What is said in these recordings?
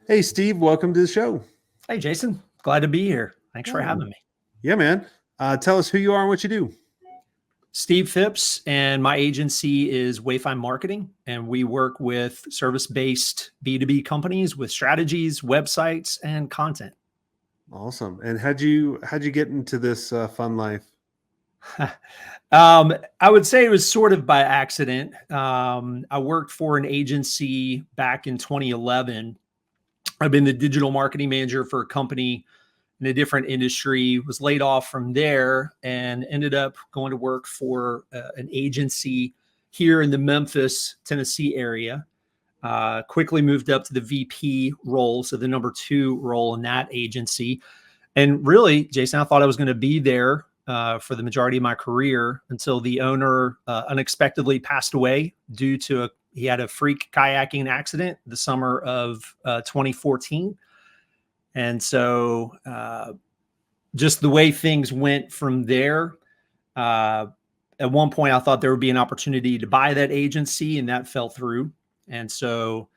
Hey, Steve, welcome to the show. Hey, Jason. Glad to be here. Thanks for Oh, having me. yeah, man. Tell us who you are and what you do. Steve Phipps, and my agency is Wayfind Marketing, and we work with service-based B2B companies with strategies, websites, and content. Awesome. And how'd you get into this fun life? I would say it was sort of by accident. I worked for an agency back in 2011. I've been the digital marketing manager for a company in a different industry, was laid off from there, and ended up going to work for an agency here in the Memphis, Tennessee area. Quickly moved up to the VP role, so the number 2 role in that agency. And really, Jason, I thought I was going to be there for the majority of my career until the owner unexpectedly passed away due to he had a freak kayaking accident the summer of 2014. And so just the way things went from there, at one point I thought there would be an opportunity to buy that agency, and that fell through. And so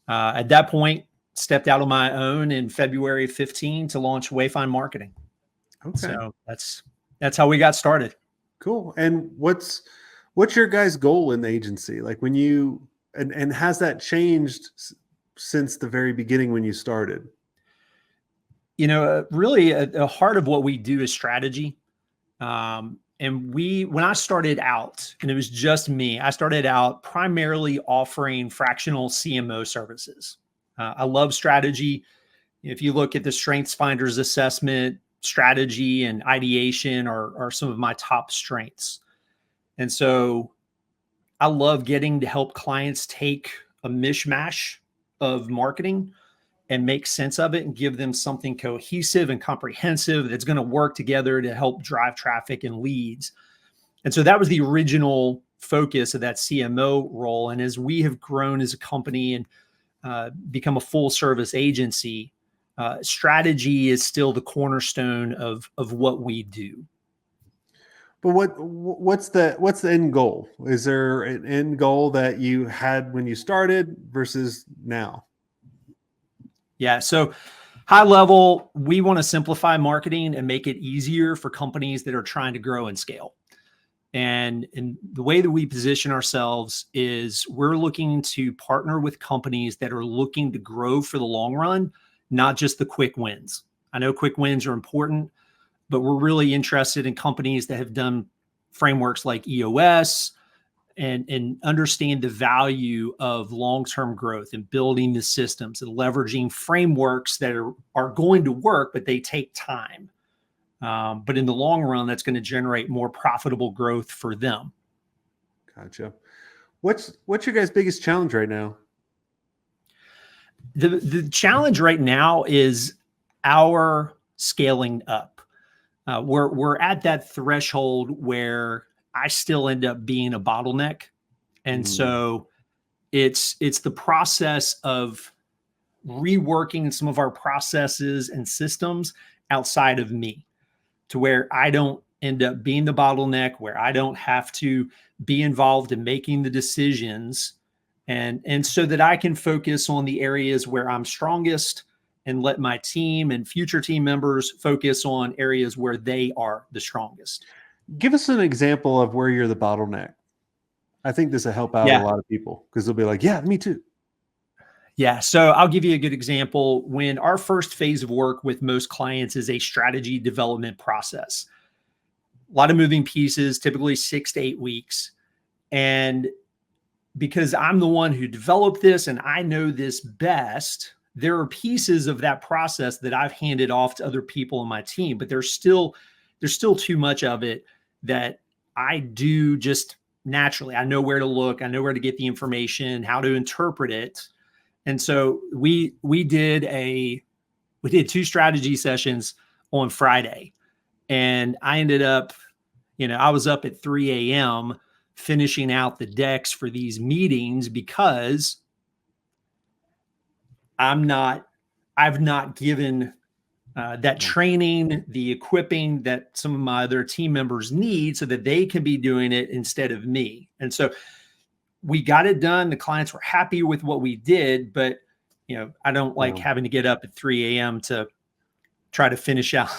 at that point, stepped out on my own in February of 15 to launch Wayfind Marketing. Okay, So that's how we got started. cool. And what's your guys' goal in the agency? Like when you and has that changed since the very beginning when you started? Really at the heart of what we do is strategy. And when I started out, and it was just me, I started out primarily offering fractional CMO services. I love strategy. If you look at the Strengths Finders assessment, strategy and ideation are some of my top strengths. And so I love getting to help clients take a mishmash of marketing and make sense of it and give them something cohesive and comprehensive that's going to work together to help drive traffic and leads. And so that was the original focus of that CMO role. And as we have grown as a company and become a full service agency, strategy is still the cornerstone of what we do. But what's the end goal? Is there an end goal that you had when you started versus now? Yeah. So high level, we want to simplify marketing and make it easier for companies that are trying to grow and scale. And the way that we position ourselves is we're looking to partner with companies that are looking to grow for the long run, not just the quick wins. I know quick wins are important, but we're really interested in companies that have done frameworks like EOS and understand the value of long-term growth and building the systems and leveraging frameworks that are going to work, but they take time. But in the long run, that's going to generate more profitable growth for them. Gotcha. What's your guys' biggest challenge right now? The challenge right now is our scaling up. We're at that threshold where I still end up being a bottleneck. And so it's the process of reworking some of our processes and systems outside of me to where I don't end up being the bottleneck, where I don't have to be involved in making the decisions, and so that I can focus on the areas where I'm strongest and let my team and future team members focus on areas where they are the strongest. Give us an example of where you're the bottleneck. I think this will help out a Yeah. lot of people because they'll be like, yeah, me too. Yeah. So I'll give you a good example. When our first phase of work with most clients is a strategy development process, a lot of moving pieces, typically 6 to 8 weeks. And because I'm the one who developed this and I know this best, there are pieces of that process that I've handed off to other people on my team, but there's still too much of it that I do just naturally. I know where to look, I know where to get the information, how to interpret it. And so we did 2 strategy sessions on Friday, and I ended up, I was up at 3 a.m. finishing out the decks for these meetings because I've not given that training, the equipping that some of my other team members need so that they can be doing it instead of me. And so we got it done. The clients were happy with what we did, but I don't like Yeah. having to get up at 3 a.m. to try to finish out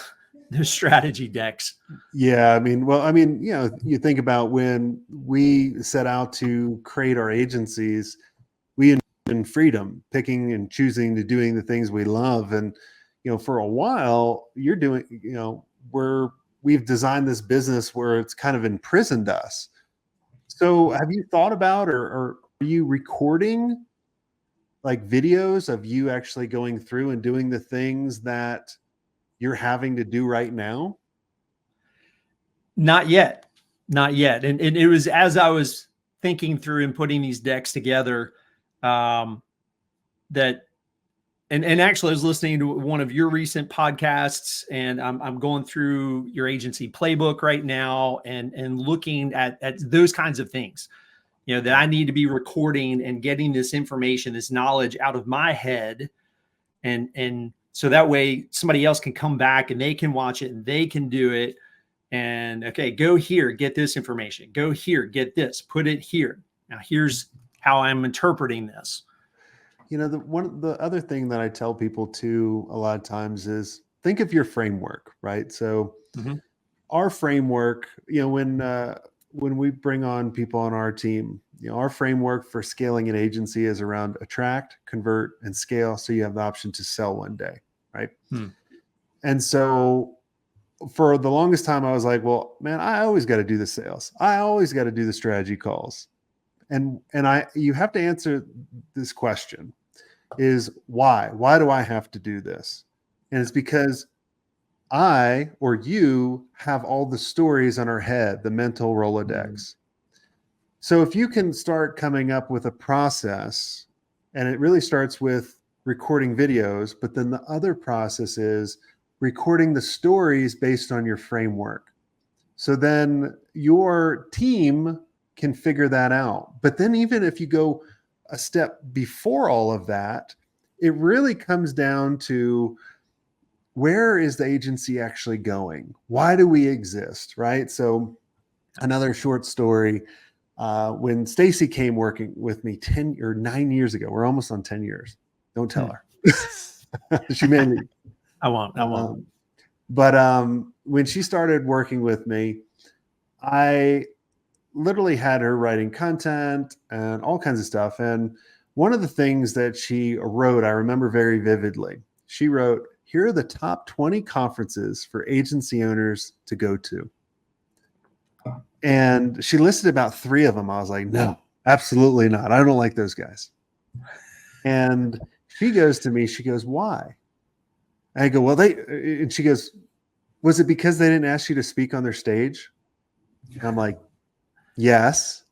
their strategy decks. Yeah, you think about when we set out to create our agencies, we in freedom, picking and choosing to doing the things we love. And, for a while you're doing, we've designed this business where it's kind of imprisoned us. So have you thought about, or are you recording like videos of you actually going through and doing the things that you're having to do right now? Not yet. Not yet. And it was as I was thinking through and putting these decks together, that and actually I was listening to one of your recent podcasts, and I'm going through your agency playbook right now and looking at those kinds of things, that I need to be recording and getting this information, this knowledge out of my head. And so that way somebody else can come back and they can watch it and they can do it. And okay, go here, get this information, go here, get this, put it here. Now here's how I'm interpreting this. The other thing that I tell people too a lot of times is think of your framework, right? So our framework, when we bring on people on our team, our framework for scaling an agency is around attract, convert, and scale. So you have the option to sell one day, right? And so for the longest time, I was like, well, man, I always got to do the sales. I always got to do the strategy calls. And you have to answer this question is why? Why do I have to do this? And it's because I or you have all the stories in our head, the mental Rolodex. So if you can start coming up with a process, and it really starts with recording videos, but then the other process is recording the stories based on your framework. So then your team can figure that out. But then even if you go a step before all of that, it really comes down to where is the agency actually going? Why do we exist, right? So another short story, when Stacy came working with me 10 or 9 years ago, we're almost on 10 years. Don't tell her. She may leave. I won't. But when she started working with me, I literally had her writing content and all kinds of stuff. And one of the things that she wrote, I remember very vividly. She wrote, here are the top 20 conferences for agency owners to go to. And she listed about 3 of them. I was like, no, absolutely not. I don't like those guys. And she goes to me, she goes, why? I go, well, and she goes, was it because they didn't ask you to speak on their stage? And I'm like, yes.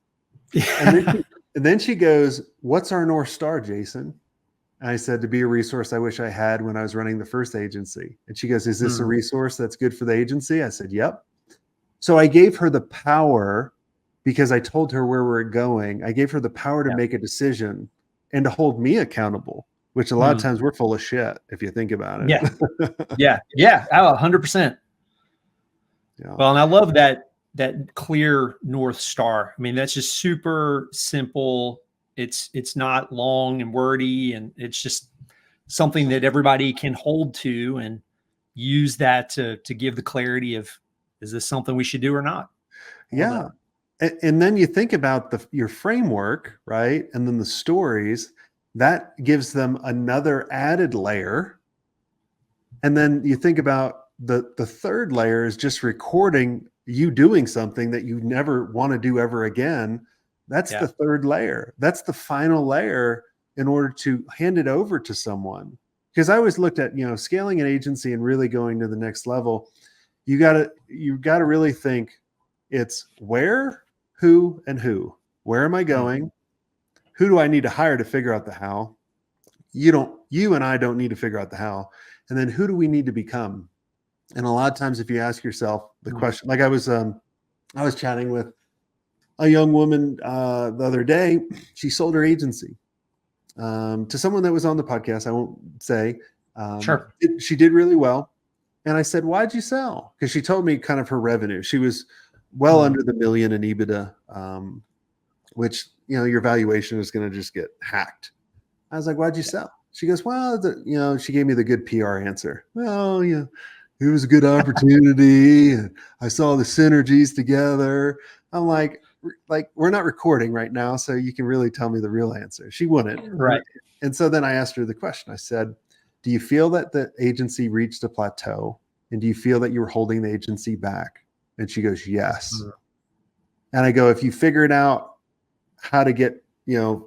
And then she goes, what's our North Star, Jason? And I said, to be a resource I wish I had when I was running the first agency. And she goes, is this a resource that's good for the agency? I said, yep. So I gave her the power, because I told her where we're going. I gave her the power to make a decision and to hold me accountable, which a lot of times we're full of shit if you think about it. Yeah. 100%. Yeah. Well, and I love that clear North Star. I mean, that's just super simple. It's not long and wordy, and it's just something that everybody can hold to and use that to give the clarity of, is this something we should do or not? Yeah. And then you think about your framework, right? And then the stories, that gives them another added layer. And then you think about the third layer is just recording you doing something that you never want to do ever again. That's the third layer. That's the final layer in order to hand it over to someone. Because I always looked at, scaling an agency and really going to the next level. You gotta really think it's where, who, and who. Where am I going? Who do I need to hire to figure out the how? You and I don't need to figure out the how. And then who do we need to become? And a lot of times if you ask yourself the question, like I was chatting with a young woman the other day. She sold her agency to someone that was on the podcast. I won't say. Sure. She did really well. And I said, why'd you sell? Because she told me kind of her revenue. She was well under the $1 million in EBITDA, which, your valuation is going to just get hacked. I was like, why'd you sell? She goes, well, she gave me the good PR answer. Well, it was a good opportunity. And I saw the synergies together. I'm like, we're not recording right now, so you can really tell me the real answer. She wouldn't. Right. And so then I asked her the question. I said, do you feel that the agency reached a plateau? And do you feel that you were holding the agency back? And she goes, yes. And I go, if you figured out how to get,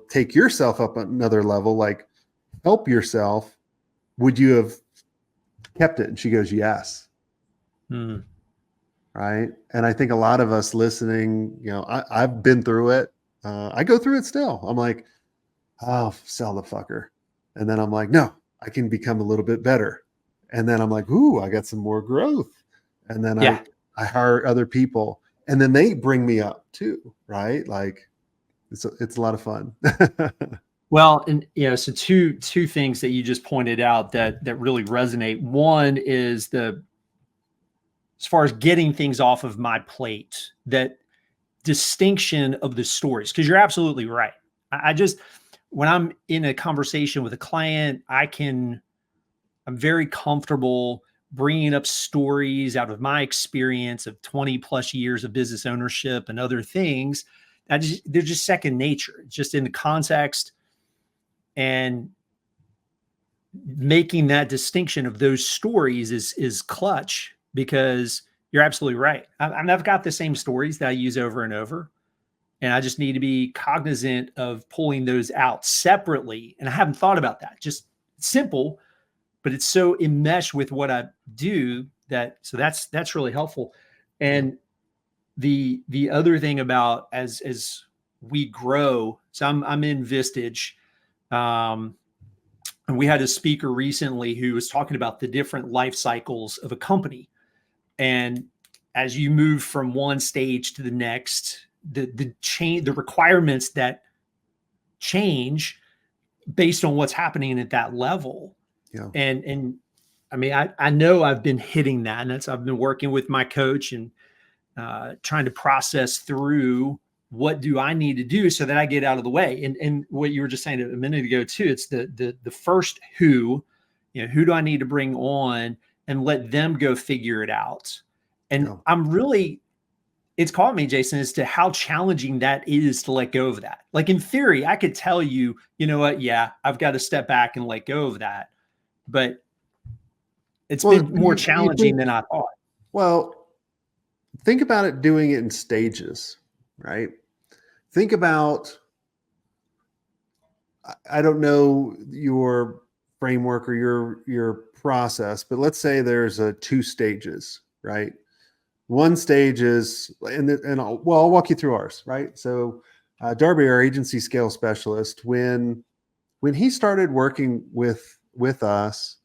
take yourself up another level, like help yourself, would you have kept it? And she goes, yes. Right. And I think a lot of us listening, I've been through it. I go through it still. I'm like, oh, sell the fucker. And then I'm like, no, I can become a little bit better. And then I'm like, ooh, I got some more growth. And then I hire other people, and then they bring me up too. Right. Like it's a lot of fun. Well, and so two things that you just pointed out that really resonate. One is as far as getting things off of my plate, that distinction of the stories, because you're absolutely right. I just, when I'm in a conversation with a client, I'm very comfortable bringing up stories out of my experience of 20 plus years of business ownership and other things. They're just second nature. It's just in the context, and making that distinction of those stories is clutch, because you're absolutely right. I've got the same stories that I use over and over, and I just need to be cognizant of pulling those out separately. And I haven't thought about that. Just simple, but it's so enmeshed with what I do so that's really helpful. And the other thing about as we grow, so I'm in Vistage, and we had a speaker recently who was talking about the different life cycles of a company. And as you move from one stage to the next, the requirements that change based on what's happening at that level. Yeah. And I mean, I know I've been hitting that, and I've been working with my coach and trying to process through what do I need to do so that I get out of the way. And what you were just saying a minute ago too, it's the first who do I need to bring on and let them go figure it out. And it's caught me, Jason, as to how challenging that is to let go of that. Like in theory, I could tell you, you know what? Yeah, I've got to step back and let go of that. But it's been more challenging than I thought. Well, think about it, doing it in stages, right? Think about, I don't know your framework or your process, but let's say there's 2 stages, right? One stage is, I'll walk you through ours, right? So Darby, our agency scale specialist, when he started working with us,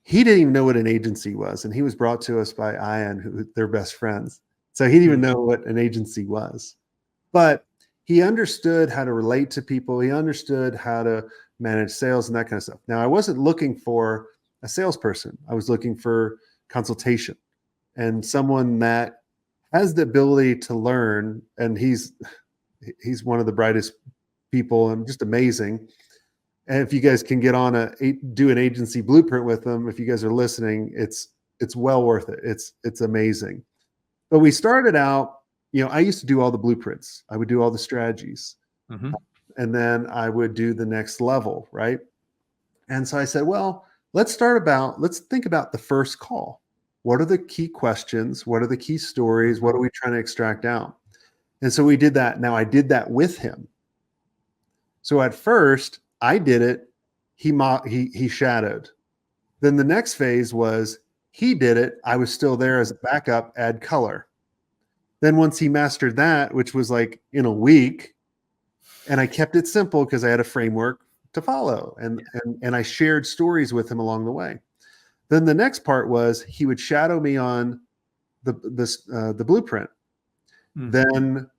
he didn't even know what an agency was. And he was brought to us by Ian, who they're best friends. So he didn't even know what an agency was, but he understood how to relate to people. He understood how to manage sales and that kind of stuff. Now, I wasn't looking for a salesperson. I was looking for consultation and someone that has the ability to learn. And he's one of the brightest people and just amazing. And if you guys can get on do an agency blueprint with them, if you guys are listening, it's well worth it. It's amazing. But we started out, I used to do all the blueprints. I would do all the strategies. And then I would do the next level, right? And so I said, well, let's think about the first call. What are the key questions? What are the key stories? What are we trying to extract out? And so we did that. Now I did that with him. So at first I did it. He shadowed. Then the next phase was he did it. I was still there as a backup, add color. Then once he mastered that, which was like in a week, and I kept it simple because I had a framework to follow, and I shared stories with him along the way. Then the next part was he would shadow me on the blueprint. Then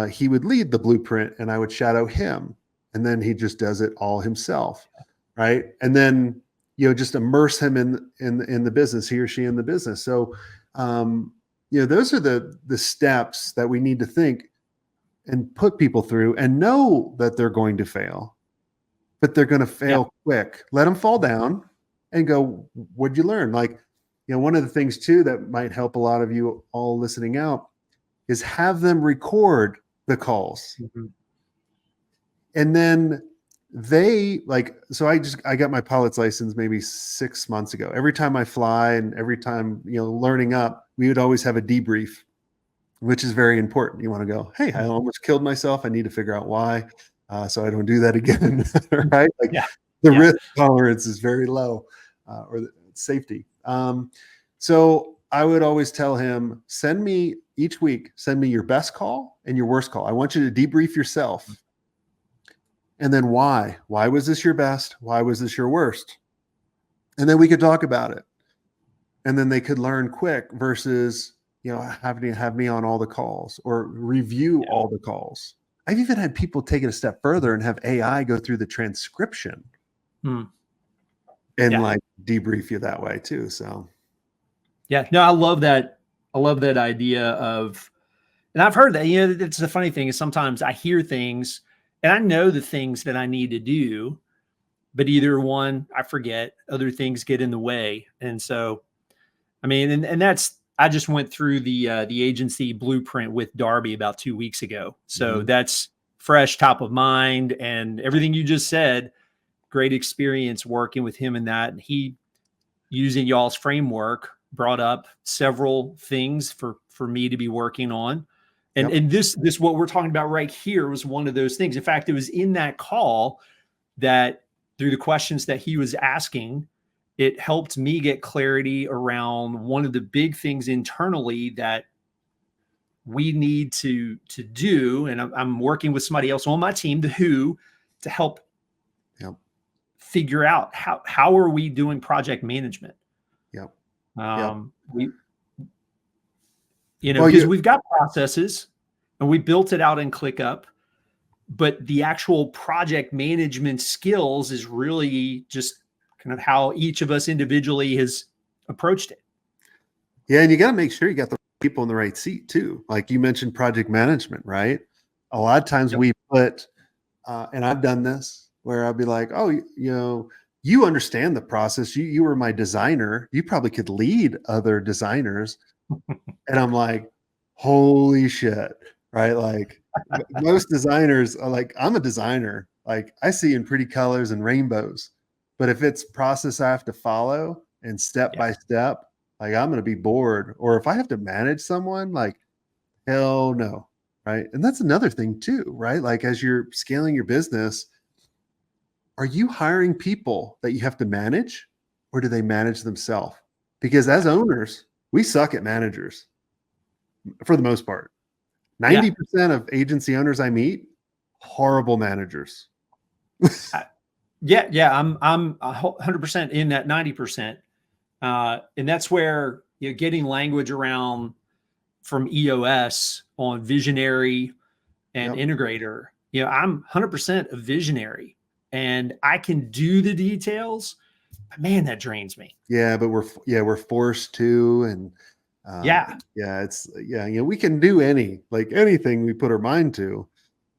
he would lead the blueprint, and I would shadow him, and then he just does it all himself, right? And then just immerse him in the business, he or she in the business. So those are the steps that we need to think and put people through and know that they're going to fail, but they're going to fail quick. Let them fall down and go, what'd you learn? Like, one of the things too that might help a lot of you all listening out is have them record the calls. Mm-hmm. And then so I got my pilot's license maybe 6 months ago. Every time I fly and every time, learning up, we would always have a debrief, which is very important. You want to go, hey, I almost killed myself. I need to figure out why, so I don't do that again. Right? Like the risk tolerance is very low, or the safety. So I would always tell him, each week, send me your best call and your worst call. I want you to debrief yourself. And then why? Why was this your best? Why was this your worst? And then we could talk about it. And then they could learn quick versus, having to have me on all the calls or review all the calls. I've even had people take it a step further and have AI go through the transcription and like debrief you that way too. So. Yeah, no, I love that. I love that idea of, and I've heard that, it's the funny thing is sometimes I hear things and I know the things that I need to do, but either one, I forget, other things get in the way. And so, I mean, and that's, I just went through the agency blueprint with Darby about 2 weeks ago. So that's fresh, top of mind, and everything you just said, great experience working with him in that. And he, using y'all's framework, brought up several things for me to be working on. And this what we're talking about right here was one of those things. In fact, it was in that call that through the questions that he was asking, it helped me get clarity around one of the big things internally that we need to do. And I'm working with somebody else on my team, to help figure out how are we doing project management. Because we've got processes and we built it out in ClickUp, but the actual project management skills is really just kind of how each of us individually has approached it. Yeah. And you got to make sure you got the people in the right seat too. Like you mentioned project management, right? A lot of times we put, and I've done this where I'll be like, oh, you understand the process. You were my designer. You probably could lead other designers. And I'm like, holy shit, right? Like most designers are like, I'm a designer. Like I see in pretty colors and rainbows, but if it's process I have to follow and step by step, like I'm going to be bored. Or if I have to manage someone, like hell no. Right. And that's another thing too, right? Like as you're scaling your business, are you hiring people that you have to manage, or do they manage themselves? Because as owners, we suck at managers for the most part. 90% of agency owners I meet, horrible managers. I'm 100% in that 90%. And that's where getting language around from EOS on visionary and integrator. I'm 100% a visionary and I can do the details, but man, that drains me. Yeah, but we're forced to, and we can do anything we put our mind to,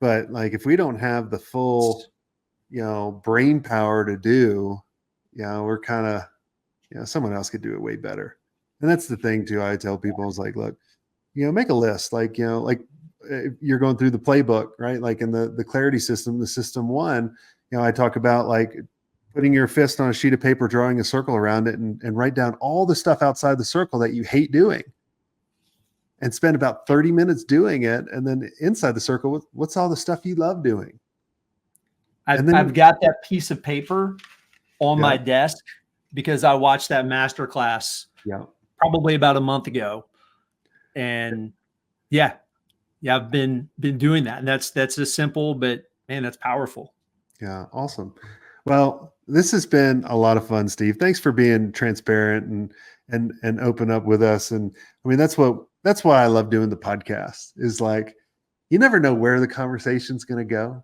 but like if we don't have the full brain power to do, we're kind of someone else could do it way better. And that's the thing too. I tell people is like, look, make a list, like you're going through the playbook, right? Like in the clarity system, the system one, I talk about like putting your fist on a sheet of paper, drawing a circle around it, and write down all the stuff outside the circle that you hate doing, and spend about 30 minutes doing it. And then inside the circle, what's all the stuff you love doing? I've got that piece of paper on my desk because I watched that masterclass probably about a month ago. And I've been doing that. And that's a simple, but man, that's powerful. Yeah. Awesome. Well, this has been a lot of fun, Steve. Thanks for being transparent and open up with us. And I mean, that's why I love doing the podcast, is like, you never know where the conversation's going to go.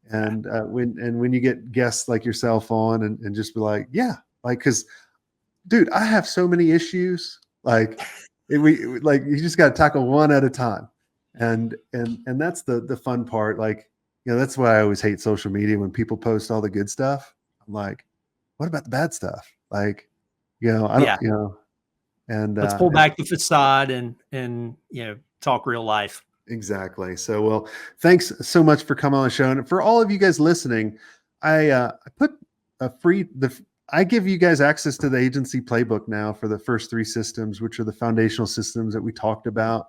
And when you get guests like yourself on and just be like, cause dude, I have so many issues. Like you just got to tackle one at a time. And that's the fun part. Like, that's why I always hate social media when people post all the good stuff. I'm like, what about the bad stuff? Like, I don't, and let's pull back the facade and talk real life. Exactly. So, well, thanks so much for coming on the show. And for all of you guys listening, I put I give you guys access to the agency playbook now for the first 3 systems, which are the foundational systems that we talked about,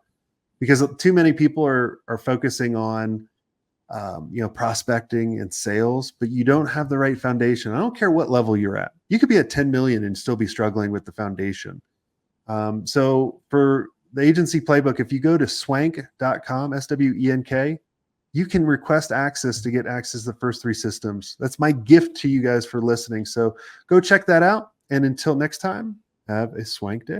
because too many people are focusing on, prospecting and sales, but you don't have the right foundation. I don't care what level you're at. You could be at 10 million and still be struggling with the foundation. So for the agency playbook, if you go to swenk.com, SWENK, you can request access to get access to the first 3 systems. That's my gift to you guys for listening. So go check that out. And until next time, have a swank day.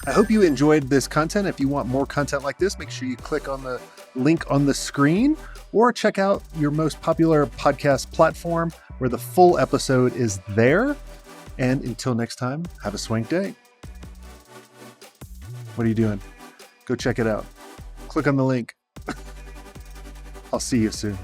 I hope you enjoyed this content. If you want more content like this, make sure you click on the link on the screen or check out your most popular podcast platform where the full episode is there. And until next time, have a swank day. What are you doing? Go check it out. Click on the link. I'll see you soon.